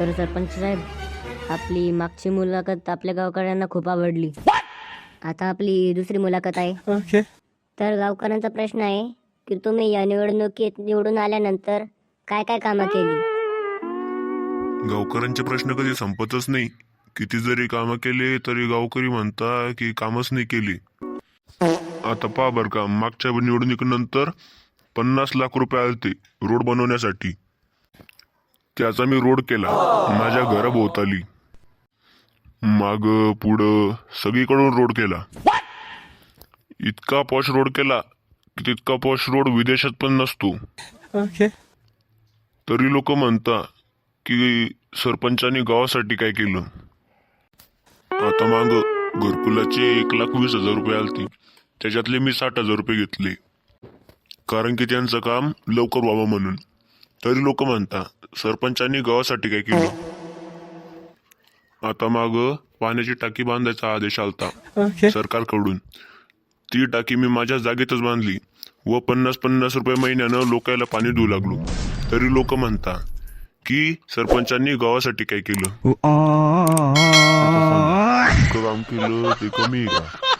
तर सरपंच साहेब, आपली मागची मुलाखत आपल्या गावकऱ्यांना खूप आवडली. आता आपली दुसरी मुलाखत आहे. ओके. तर गावकऱ्यांचा प्रश्न आहे की तुम्ही या निवडणुकीत निवडून आल्यानंतर काय काय कामं केली. गावकऱ्यांचे प्रश्न कधी संपतच नाही. किती जरी कामं केले तरी गावकरी म्हणता की कामच नाही केली. आता पहा बर का, मागच्या निवडणुकीनंतर 50 लाख रुपये आलते रोड बनवण्यासाठी. त्याचा मी रोड केला माझ्या घराभोवताली, माग पुढं सगळीकडून रोड केला. इतका पॉश रोड केला की तितका पॉश रोड विदेशात पण नसतो. ओके. तरी लोक म्हणता की सरपंचांनी गावासाठी काय केलं. आता माग घरकुलाचे 1,20,000 रुपये आलते, त्याच्यातले मी 60,000 रुपये घेतले, कारण की त्यांचं काम लवकर व्हावं म्हणून. तरी लोक म्हणता सरपंचांनी गावासाठी काय केलं. आता माग पाण्याची टाकी बांधायचा आदेश आलता ओके. सरकारकडून. ती टाकी मी माझ्या जागेतच बांधली व 50-50 रुपये महिन्यानं लोकांना पाणी देऊ लागलो. तरी लोक म्हणता की सरपंचांनी गावासाठी काय केलं. इतकं काम केलं ते कमी आहे का?